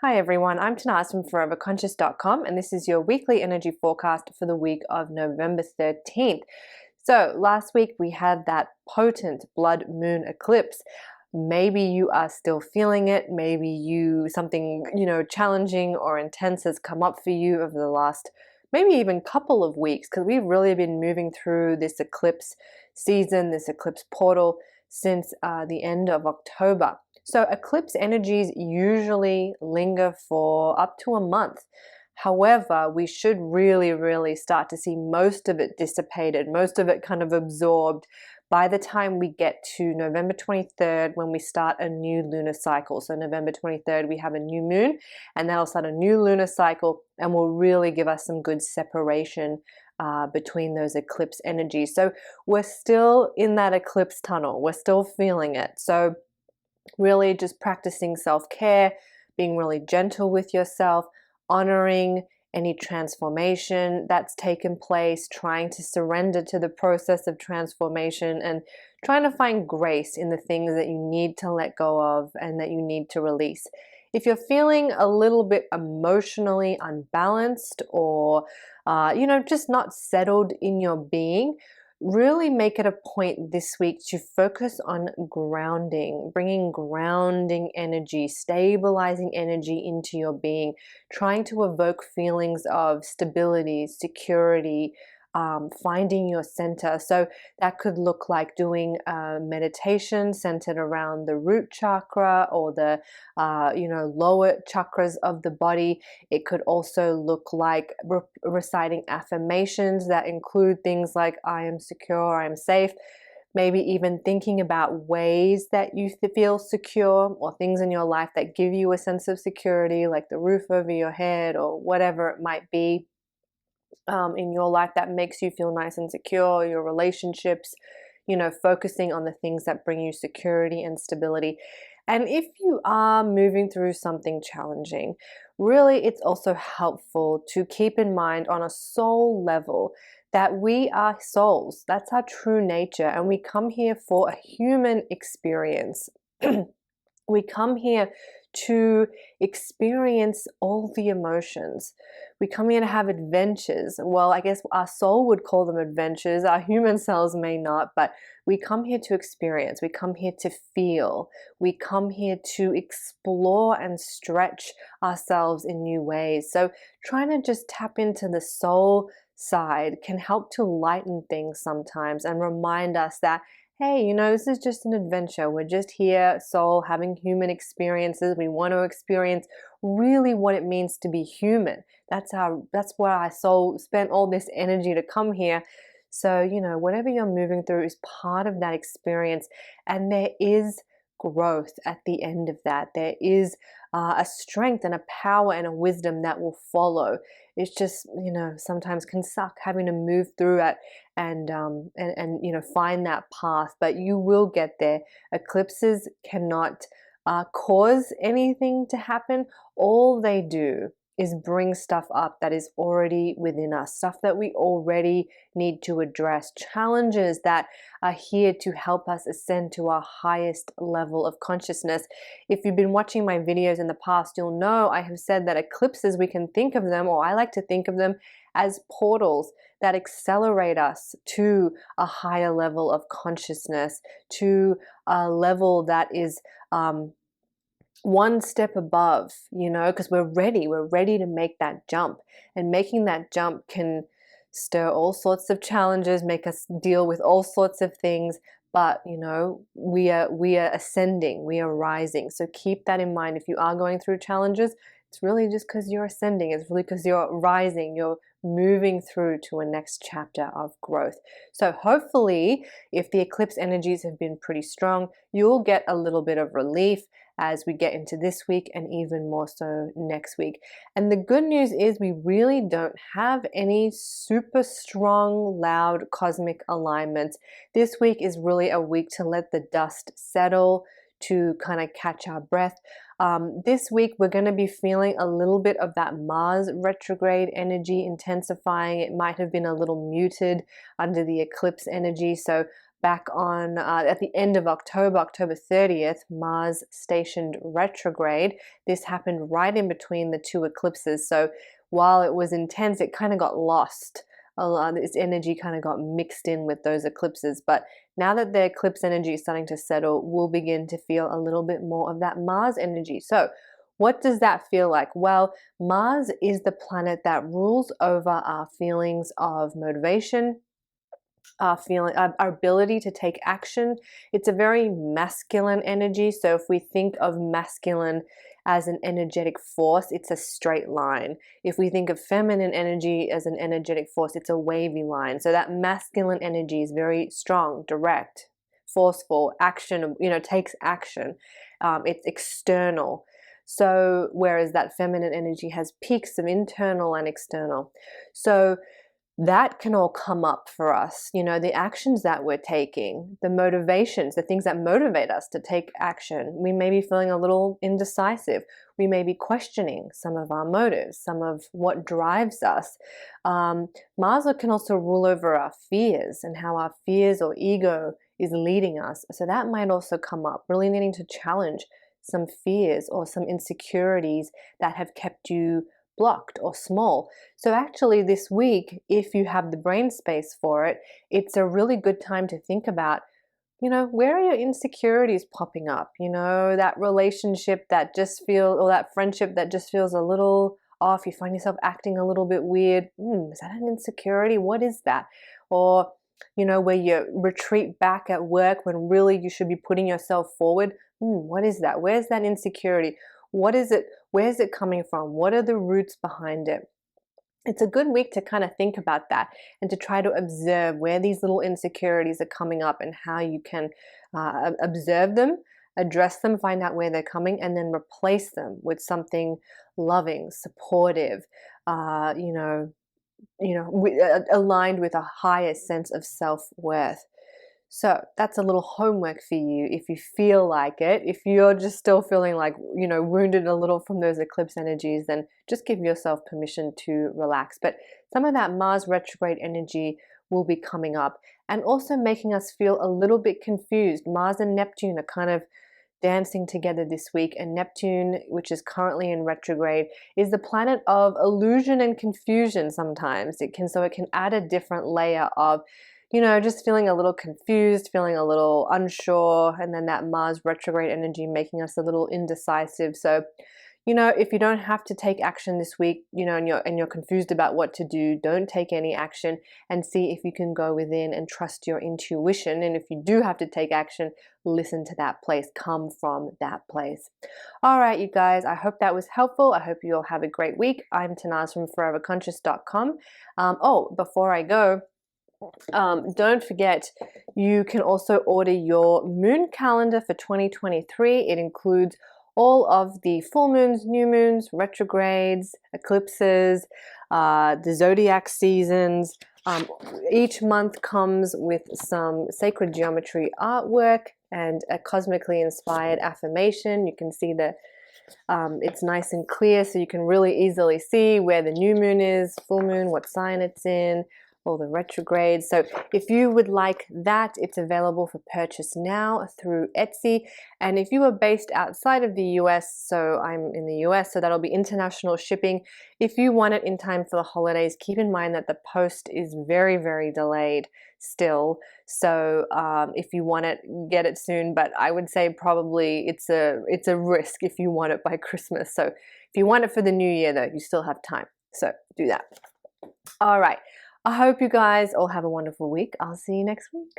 Hi everyone, I'm Tanaz from foreverconscious.com and this is your weekly energy forecast for the week of November 13th. So last week we had that potent blood moon eclipse. Maybe you are still feeling it, maybe something challenging or intense has come up for you over the last maybe even couple of weeks, because we've really been moving through this eclipse season, this eclipse portal since the end of October. So eclipse energies usually linger for up to a month. However, we should really start to see most of it dissipated, most of it kind of absorbed by the time we get to November 23rd, when we start a new lunar cycle. So November 23rd, we have a new moon, and that'll start a new lunar cycle and will really give us some good separation between those eclipse energies. So we're still in that eclipse tunnel. We're still feeling it. So really just practicing self-care, being really gentle with yourself, honoring any transformation that's taken place, trying to surrender to the process of transformation, and trying to find grace in the things that you need to let go of and that you need to release. If you're feeling a little bit emotionally unbalanced or just not settled in your being, really make it a point this week to focus on grounding, bringing grounding energy, stabilizing energy into your being, trying to evoke feelings of stability, security, finding your center. So that could look like doing a meditation centered around the root chakra or the lower chakras of the body. It could also look like reciting affirmations that include things like I am secure, I am safe. Maybe even thinking about ways that you feel secure, or things in your life that give you a sense of security, like the roof over your head or whatever it might be in your life that makes you feel nice and secure, your relationships, focusing on the things that bring you security and stability. And if you are moving through something challenging, really it's also helpful to keep in mind on a soul level that we are souls. That's our true nature, and we come here for a human experience. We come here to experience all the emotions. We come here to have adventures. Well, I guess our soul would call them adventures. Our human selves may not, but we come here to experience. We come here to feel. We come here to explore and stretch ourselves in new ways. So trying to just tap into the soul side can help to lighten things sometimes and remind us that, hey, this is just an adventure. We're just here, soul, having human experiences. We want to experience really what it means to be human. That's why our soul spent all this energy to come here. So, whatever you're moving through is part of that experience. And there is growth at the end of that. There is a strength and a power and a wisdom that will follow. It's just, sometimes can suck having to move through it and find that path, but you will get there. Eclipses cannot cause anything to happen. All they do is bring stuff up that is already within us, stuff that we already need to address, challenges that are here to help us ascend to our highest level of consciousness. If you've been watching my videos in the past, you'll know I have said that eclipses, we can think of them, or I like to think of them as portals that accelerate us to a higher level of consciousness, to a level that is one step above, because we're ready to make that jump. And making that jump can stir all sorts of challenges, make us deal with all sorts of things, but we are ascending, we are rising. So keep that in mind. If you are going through challenges, it's really just because you're ascending. It's really because you're rising, you're moving through to a next chapter of growth. So hopefully, if the eclipse energies have been pretty strong, you'll get a little bit of relief as we get into this week, and even more so next week. And the good news is we really don't have any super strong, loud cosmic alignments. This week is really a week to let the dust settle, to kind of catch our breath. This week we're going to be feeling a little bit of that Mars retrograde energy intensifying. It might have been a little muted under the eclipse energy, so back on at the end of October, October 30th, Mars stationed retrograde. This happened right in between the two eclipses. So while it was intense, it kind of got lost. A lot of its energy kind of got mixed in with those eclipses. But now that the eclipse energy is starting to settle, we'll begin to feel a little bit more of that Mars energy. So what does that feel like? Well, Mars is the planet that rules over our feelings of motivation, our ability to take action. It's a very masculine energy. So if we think of masculine as an energetic force, it's a straight line. If we think of feminine energy as an energetic force, it's a wavy line. So that masculine energy is very strong, direct, forceful, action, takes action. It's external. So whereas that feminine energy has peaks of internal and external. So that can all come up for us, the actions that we're taking, the motivations, the things that motivate us to take action. We may be feeling a little indecisive. We may be questioning some of our motives, some of what drives us. Mars can also rule over our fears and how our fears or ego is leading us. So that might also come up, really needing to challenge some fears or some insecurities that have kept you blocked or small. So actually this week, if you have the brain space for it, it's a really good time to think about, where are your insecurities popping up? That relationship that just feels, or that friendship that just feels a little off. You find yourself acting a little bit weird. Is that an insecurity? What is that? Or, where you retreat back at work when really you should be putting yourself forward. What is that? Where's that insecurity? What is it? Where's it coming from? What are the roots behind it? It's a good week to kind of think about that and to try to observe where these little insecurities are coming up and how you can observe them, address them, find out where they're coming, and then replace them with something loving, supportive, aligned with a higher sense of self-worth. So that's a little homework for you if you feel like it. If you're just still feeling like, wounded a little from those eclipse energies, then just give yourself permission to relax. But some of that Mars retrograde energy will be coming up and also making us feel a little bit confused. Mars and Neptune are kind of dancing together this week, and Neptune, which is currently in retrograde, is the planet of illusion and confusion sometimes. It can add a different layer of just feeling a little confused, feeling a little unsure, and then that Mars retrograde energy making us a little indecisive. So, if you don't have to take action this week, and you're confused about what to do, don't take any action and see if you can go within and trust your intuition. And if you do have to take action, listen to that place, come from that place. All right, you guys, I hope that was helpful. I hope you all have a great week. I'm Tanaz from foreverconscious.com. Before I go, don't forget, you can order your moon calendar for 2023. It includes all of the full moons, new moons, retrogrades, eclipses, the zodiac seasons. Each month comes with some sacred geometry artwork and a cosmically inspired affirmation. You can see that it's nice and clear, so you can really easily see where the new moon is, full moon, what sign it's in, all the retrogrades. So if you would like that, it's available for purchase now through Etsy. And if you are based outside of the US, so I'm in the US, so that'll be international shipping. If you want it in time for the holidays, keep in mind that the post is very, very delayed still. So if you want it, get it soon. But I would say probably it's a risk if you want it by Christmas. So if you want it for the new year though, you still have time. So do that. All right. I hope you guys all have a wonderful week. I'll see you next week.